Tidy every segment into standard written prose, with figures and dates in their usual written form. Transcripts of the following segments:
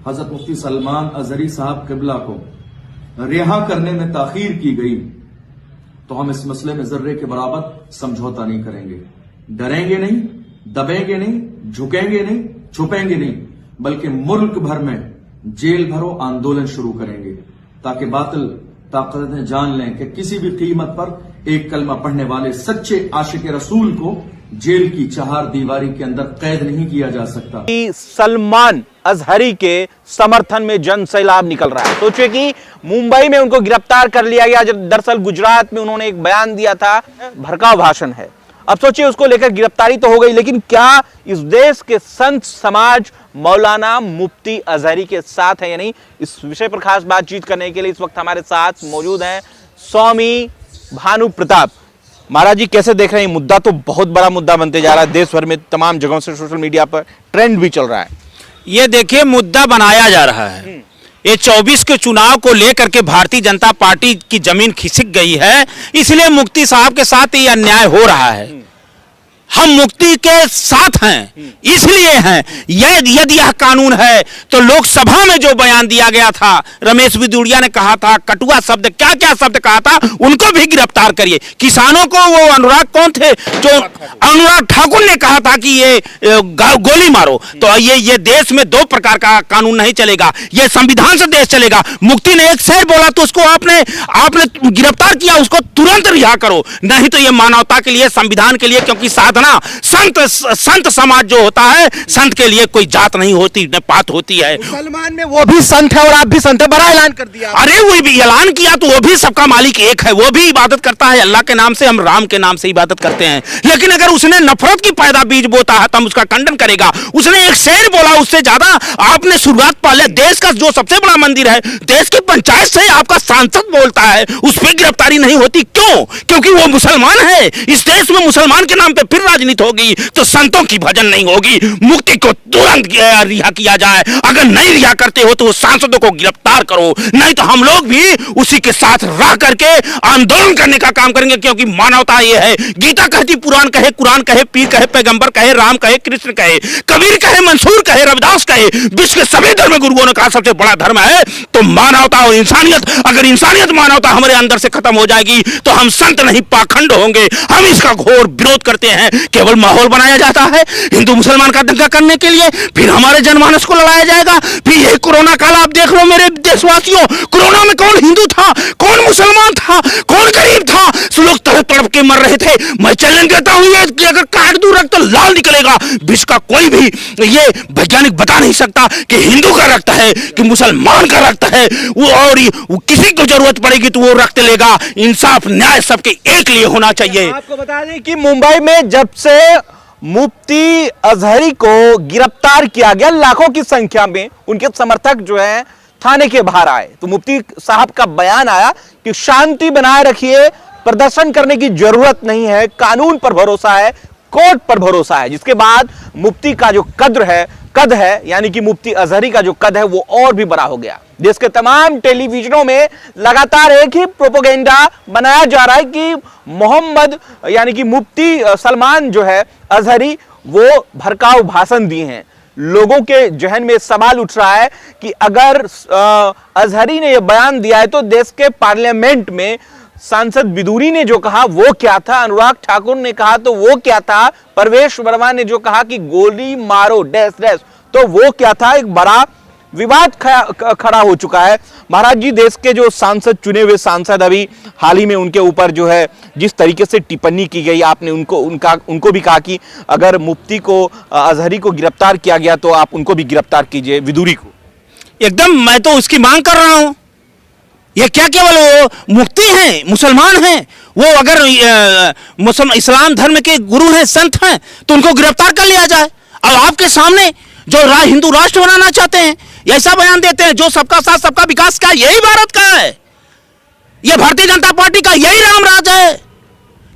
हजरत मुफ्ती सलमान अजहरी साहब किबला को रिहा करने में ताखीर की गई तो हम इस मसले में जर्रे के बराबर समझौता नहीं करेंगे। डरेंगे नहीं, दबेंगे नहीं, झुकेंगे नहीं, छुपेंगे नहीं, बल्कि मुल्क भर में जेल भरो आंदोलन शुरू करेंगे ताकि बातिल ताकतें जान लें कि किसी भी कीमत पर एक कलमा पढ़ने वाले सच्चे आशिक रसूल को जेल की चहार दीवारी के अंदर कैद नहीं किया जा सकता। सलमान अजहरी के समर्थन में जन सैलाब निकल रहा है। सोचिए कि मुंबई में उनको गिरफ्तार कर लिया गया, जब दरअसल गुजरात में उन्होंने एक बयान दिया था, भड़काऊ भाषण है। अब सोचिए उसको लेकर गिरफ्तारी तो हो गई, लेकिन क्या इस देश के संत समाज मौलाना मुफ्ती अजहरी के साथ है या नहीं, इस विषय पर खास बातचीत करने के लिए इस वक्त हमारे साथ मौजूद हैं स्वामी भानु प्रताप। महाराज जी, कैसे देख रहे हैं? मुद्दा तो बहुत बड़ा मुद्दा बनते जा रहा है, देश भर में तमाम जगहों से सोशल मीडिया पर ट्रेंड भी चल रहा है। ये देखिए, मुद्दा बनाया जा रहा है। ये 24 के चुनाव को लेकर के भारतीय जनता पार्टी की जमीन खिसक गई है, इसलिए मुफ्ती साहब के साथ ये अन्याय हो रहा है। हम मुफ्ती के साथ हैं, इसलिए हैं। यदि यह कानून है तो लोकसभा में जो बयान दिया गया था, रमेश बिदुड़िया ने कहा था, कटुआ शब्द, क्या क्या शब्द कहा था, उनको भी गिरफ्तार करिए। किसानों को, वो अनुराग कौन थे, जो अनुराग ठाकुर ने कहा था कि ये गोली मारो, तो ये देश में दो प्रकार का कानून नहीं चलेगा, ये संविधान से देश चलेगा। मुफ्ती ने एक शेर बोला तो उसको आपने गिरफ्तार किया, उसको तुरंत रिहा करो, नहीं तो ये मानवता के लिए, संविधान के लिए, क्योंकि साधना संत समाज जो होता है, संत के लिए कोई जात नहीं होती, न पात होती है। मुसलमान में वो भी संत है और आप भी संत है, बड़ा ऐलान कर दिया। अरे वो भी ऐलान किया तो वो भी सबका मालिक एक है, वो भी इबादत करता है अल्लाह के नाम से, हम राम के नाम से इबादत करते हैं। लेकिन अगर उसने नफरत की पैदा बीज बोता है तो हम उसका खंडन करेगा। उसने एक शेर बोला, उससे ज्यादा आपने शुरुआत पहले देश का जो सबसे बड़ा मंदिर है, देश की पंचायत से आपका सांसद बोलता है, उस पर गिरफ्तारी नहीं होती, क्यों? क्योंकि वो मुसलमान है। इस देश में मुसलमान के नाम पे फिर राजनीति होगी तो संतों की भजन नहीं होगी। मुफ्ती को तुरंत रिहा किया जाए, अगर नहीं रिहा करते हो तो वो सांसदों को गिरफ्तार करो, नहीं तो हम लोग भी उसी के साथ रह करके आंदोलन करने का काम करेंगे, क्योंकि मानवता ये है। गीता कहती, पुराण कहे, कुरान कहे, पीर कहे, पैगंबर कहे, राम कहे, कृष्ण कहे, कबीर कहे, मंसूर कहे, रविदास कहे, विश्व के सभी धर्म गुरुओं ने कहा सबसे बड़ा धर्म है तो मानवता और इंसानियत। अगर इंसानियत, मानवता हमारे अंदर से खत्म हो जाएगी तो हम संत नहीं पाखंड होंगे। हम इसका घोर विरोध करते हैं। केवल माहौल बनाया जाता है हिंदू मुसलमान का दंगा करने के लिए, फिर हमारे जनमानस को लड़ाया जाएगा। फिर ये कोरोना काल आप देख लो मेरे देशवासियों, कोरोना में कौन हिंदू था, कौन मुसलमान था, कौन गरीब था, लोग तड़प तड़प के मर रहे थे। मैं चैलेंज देता हूं ये कि अगर काट दूं रक्त लाल निकलेगा। विश्व का कोई भी ये वैज्ञानिक बता नहीं सकता कि हिंदू का रक्त है कि मुसलमान का रक्त है, और किसी को जरूरत पड़ेगी तो वो रक्त लेगा। इंसाफ न्याय सबके एक लिए होना चाहिए। आपको बता दें कि मुंबई में जब से मुफ्ती अजहरी को गिरफ्तार किया गया, लाखों की संख्या में उनके समर्थक जो है थाने के बाहर आए, तो मुफ्ती साहब का बयान आया कि शांति बनाए रखिए, प्रदर्शन करने की जरूरत नहीं है, कानून पर भरोसा है, कोर्ट पर भरोसा है। जिसके बाद मुफ्ती का जो कद है, यानी कि मुफ्ती अजहरी का जो कद है वो और भी बड़ा हो गया। देश के तमाम टेलीविजनों में लगातार एक ही प्रोपेगेंडा बनाया जा रहा है कि मोहम्मद, यानी कि मुफ्ती सलमान जो है अजहरी, वो भड़काऊ भाषण दिए हैं। लोगों के जहन में सवाल उठ रहा है कि अगर अजहरी ने यह बयान दिया है तो देश के पार्लियामेंट में सांसद बिदुरी ने जो कहा वो क्या था, अनुराग ठाकुर ने कहा तो वो क्या था, परवेश वर्मा ने जो कहा कि गोली मारो डैश डैश, तो वो क्या था। एक बड़ा विवाद खड़ा हो चुका है। महाराज जी, देश के जो सांसद, चुने हुए सांसद, अभी हाल ही में उनके ऊपर जो है जिस तरीके से टिप्पणी की गई, आपने उनको भी कहा कि अगर मुफ्ती को, अजहरी को गिरफ्तार किया गया तो आप उनको भी गिरफ्तार कीजिए, विदुरी को। एकदम, मैं तो उसकी मांग कर रहा हूं। ये क्या केवल वो मुफ्ती हैं, मुसलमान हैं, वो अगर इस्लाम धर्म के गुरु हैं, संत हैं, तो उनको गिरफ्तार कर लिया जाए। अब आपके सामने जो हिंदू राष्ट्र बनाना चाहते हैं, ऐसा बयान देते हैं जो सबका साथ सबका विकास का, यही भारत का है, ये भारतीय जनता पार्टी का यही राम राज है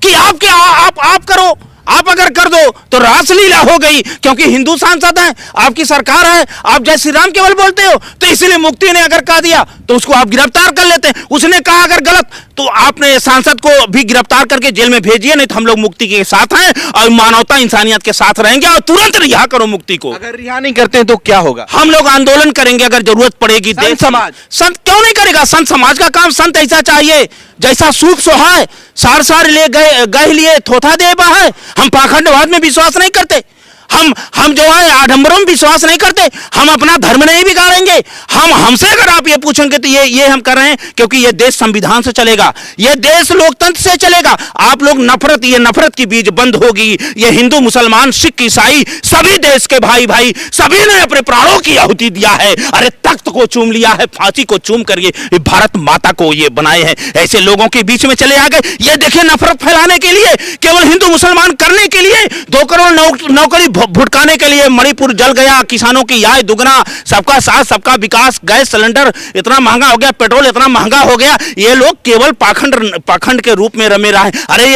कि आप करो, आप अगर कर दो तो रासलीला हो गई, क्योंकि हिंदू सांसद हैं, आपकी सरकार है, आप जय श्री राम केवल बोलते हो, तो इसलिए मुफ्ती ने अगर कह दिया तो उसको आप गिरफ्तार कर लेते हैं। उसने कहा अगर गलत तो आपने सांसद को भी गिरफ्तार करके जेल में भेजिए, नहीं तो हम लोग मुफ्ती के साथ हैं और मानवता इंसानियत के साथ रहेंगे और तुरंत रिहा करो मुफ्ती को। अगर रिहा नहीं करते हैं तो क्या होगा? हम लोग आंदोलन करेंगे अगर जरूरत पड़ेगी। संत समाज संत क्यों नहीं करेगा? संत समाज का काम, संत ऐसा चाहिए जैसा सूप सोहाय, सार सार ले गए लिए थोथा दे है। हम पाखंडवाद में विश्वास नहीं करते, हम जो है आडंबरों में विश्वास नहीं करते, हम अपना धर्म नहीं बिगाड़ेंगे। हमसे अगर आप ये पूछेंगे तो ये हम कर रहे हैं क्योंकि ये देश संविधान से चलेगा, ये देश लोकतंत्र से चलेगा। आप लोग नफरत, ये नफरत की बीज बंद होगी। ये हिंदू मुसलमान सिख ईसाई सभी देश के भाई भाई सभी ने अपने प्राणों की आहुति दिया है। अरे तख्त को चूम लिया है, फांसी को चूम कर ये भारत माता को ये बनाए हैं। ऐसे लोगों के बीच में चले आ गए। ये देखिए नफरत फैलाने के लिए, केवल हिंदू मुसलमान करने के लिए, 2 करोड़ नौकरी भुटकाने के लिए मणिपुर जल गया, किसानों की आय दुगना, सबका साथ सबका विकास, गैस सिलेंडर इतना महंगा हो गया, पेट्रोल इतना महंगा हो गया। ये लोग केवल पाखंड के रूप में रमे रहे। अरे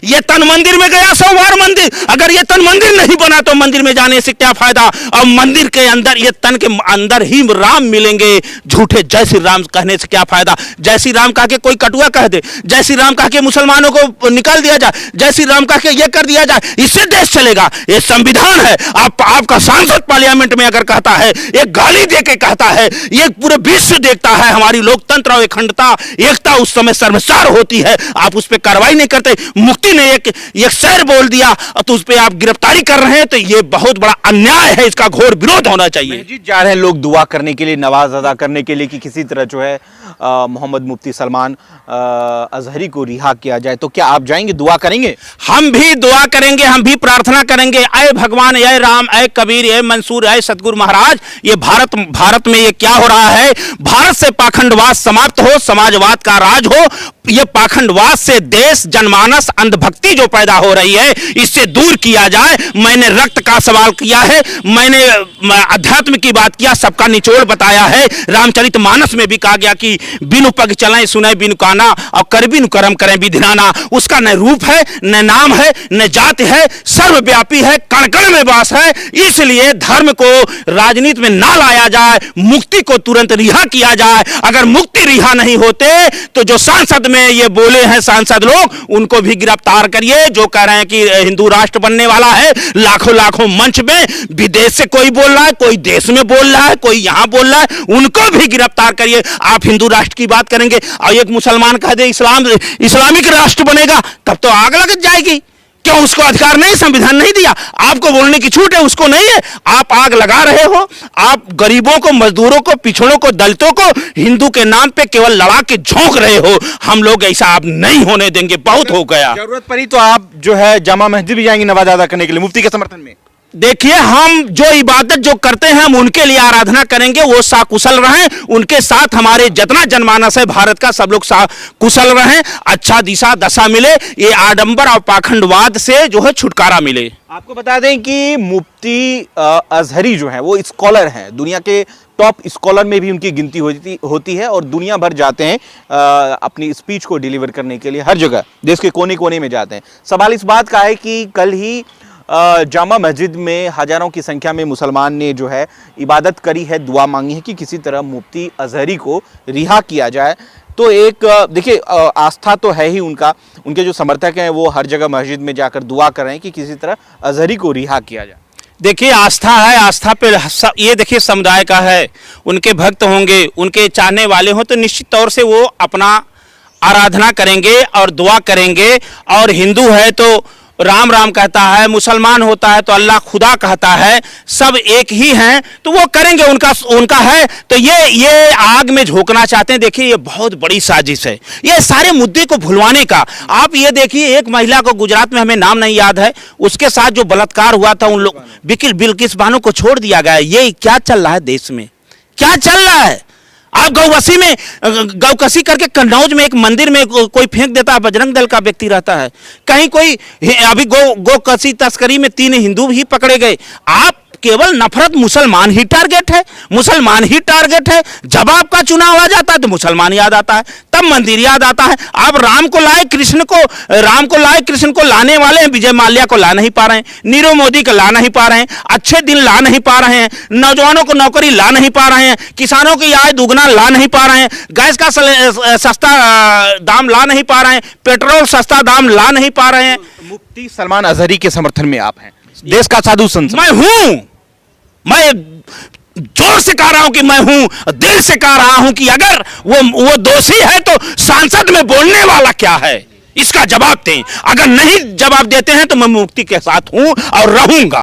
ये तन मंदिर में गया, सोमवार मंदिर, अगर ये तन मंदिर नहीं बना तो मंदिर में जाने से क्या फायदा? और मंदिर के अंदर, ये तन के अंदर ही राम मिलेंगे, झूठे जय श्री राम कहने से क्या फायदा? जय श्री राम कह के कोई कटुआ कह दे, जय श्री राम कह के मुसलमानों को निकाल दिया जाए, जय श्री राम कह के ये कर दिया जाए, इससे देश चलेगा? ये संविधान है। आपका सांसद पार्लियामेंट में अगर कहता है, एक गाली दे के कहता है, ये पूरे विश्व देखता है हमारी लोकतंत्र और अखंडता एकता उस समय शर्मसार होती है, आप उस पर कार्रवाई नहीं करते। मुफ्ती ने एक शेर बोल दिया तो उस पर आप गिरफ्तारी कर रहे हैं, तो ये बहुत बड़ा अन्याय है, इसका घोर विरोध होना चाहिए। जी जा रहे हैं लोग दुआ करने के लिए, नवाज अदा करने के लिए कि किसी तरह जो है मोहम्मद मुफ्ती सलमान अजहरी को रिहा किया जाए, तो क्या आप जाएंगे, दुआ करेंगे? हम भी दुआ करेंगे, हम भी प्रार्थना करेंगे। ऐ भगवान, ऐ राम, ऐ कबीर, ऐ मंसूर, ऐ सतगुरु महाराज, ये भारत में ये क्या हो रहा है? भारत से पाखंडवाद समाप्त हो, समाजवाद का राज हो। ये पाखंडवाद से देश जनमानस अंधभक्ति जो पैदा हो रही है, इससे दूर किया जाए। मैंने रक्त का सवाल किया है, मैंने अध्यात्म की बात किया, सबका निचोड़ बताया है। रामचरितमानस में भी कहा गया कि बिनु पग चलें सुने बिनु काना और कर बिनु कर्म करें विधिनाना। उसका न रूप है, न नाम है, न जाति है, सर्वव्यापी है, कण कण में वास है। इसलिए धर्म को राजनीति में ना लाया जाए, मुक्ति को तुरंत रिहा किया जाए। अगर मुक्ति रिहा नहीं होते तो जो सांसद में ये बोले हैं सांसद लोग, उनको भी गिरफ्तार करिए। जो कह रहे हैं कि हिंदू राष्ट्र बनने वाला है, लाखों मंच में विदेश से कोई बोल रहा है, कोई देश में बोल रहा है, कोई यहां बोल रहा है, उनको भी गिरफ्तार करिए। आप हिंदू राष्ट्र की बात करेंगे और एक मुसलमान कह दे इस्लामिक राष्ट्र बनेगा, तब तो आग लग जाएगी। क्यों? उसको अधिकार नहीं, संविधान नहीं दिया, आपको बोलने की छूट है, उसको नहीं है। आप आग लगा रहे हो, आप गरीबों को, मजदूरों को, पिछड़ों को, दलितों को हिंदू के नाम पे केवल लड़ा के झोंक रहे हो। हम लोग ऐसा आप नहीं होने देंगे, बहुत हो गया। जरूरत पड़ी तो आप जो है जामा मस्जिद भी जाएंगे नवाज अदा करने के लिए मुफ्ती के समर्थन में? देखिए, हम जो इबादत जो करते हैं हम उनके लिए आराधना करेंगे, वो साकुशल रहें, उनके साथ हमारे जितना जनमानस है भारत का सब लोग कुशल रहें, अच्छा दिशा दशा मिले, ये आडंबर और पाखंडवाद से जो है छुटकारा मिले। आपको बता दें कि मुफ्ती अजहरी जो है वो स्कॉलर हैं, दुनिया के टॉप स्कॉलर में भी उनकी गिनती होती है और दुनिया भर जाते हैं अपनी स्पीच को डिलीवर करने के लिए, हर जगह देश के कोने कोने में जाते हैं। सवाल इस बात का है कि कल ही जामा मस्जिद में हजारों की संख्या में मुसलमान ने जो है इबादत करी है, दुआ मांगी है कि किसी तरह मुफ्ती अजहरी को रिहा किया जाए। तो एक देखिए आस्था तो है ही उनका, उनके जो समर्थक हैं वो हर जगह मस्जिद में जाकर दुआ कर रहे हैं कि किसी तरह अजहरी को रिहा किया जाए। देखिए आस्था है, आस्था पे ये देखिए समुदाय का है, उनके भक्त होंगे, उनके चाहने वाले हों तो निश्चित तौर से वो अपना आराधना करेंगे और दुआ करेंगे। और हिंदू है तो राम राम कहता है, मुसलमान होता है तो अल्लाह खुदा कहता है, सब एक ही हैं, तो वो करेंगे, उनका है। तो ये आग में झोंकना चाहते हैं। देखिए ये बहुत बड़ी साजिश है, ये सारे मुद्दे को भुलवाने का। आप ये देखिए, एक महिला को गुजरात में, हमें नाम नहीं याद है, उसके साथ जो बलात्कार हुआ था, उन लोग बिल्किस बानो को छोड़ दिया गया। ये क्या चल रहा है देश में, क्या चल रहा है? आप गौवसी में गौकसी करके कन्नौज में एक मंदिर में कोई फेंक देता है, बजरंग दल का व्यक्ति रहता है, कहीं कोई अभी गौकसी तस्करी में 3 हिंदू भी पकड़े गए। आप केवल नफरत मुसलमान ही टारगेट है, मुसलमान ही टारगेट है। जब आपका चुनाव आ जाता है तो मुसलमान याद आता है, तब मंदिर याद आता है। आप राम को लाए कृष्ण को लाने वाले हैं, विजय माल्या को ला नहीं पा रहे हैं, नीरव मोदी को ला नहीं पा रहे हैं, अच्छे दिन ला नहीं पा रहे हैं, नौजवानों को नौकरी ला नहीं पा रहे हैं, किसानों की आय दुगना ला नहीं पा रहे हैं, गैस का सस्ता दाम ला नहीं पा रहे हैं, पेट्रोल सस्ता दाम ला नहीं पा रहे हैं। मुफ्ती सलमान अजहरी के समर्थन में आप हैं, देश का साधु संत। मैं जोर से कह रहा हूं कि मैं हूं, दिल से कह रहा हूं कि अगर वो दोषी है तो संसद में बोलने वाला क्या है, इसका जवाब दें। अगर नहीं जवाब देते हैं तो मैं मुफ्ती के साथ हूं और रहूंगा।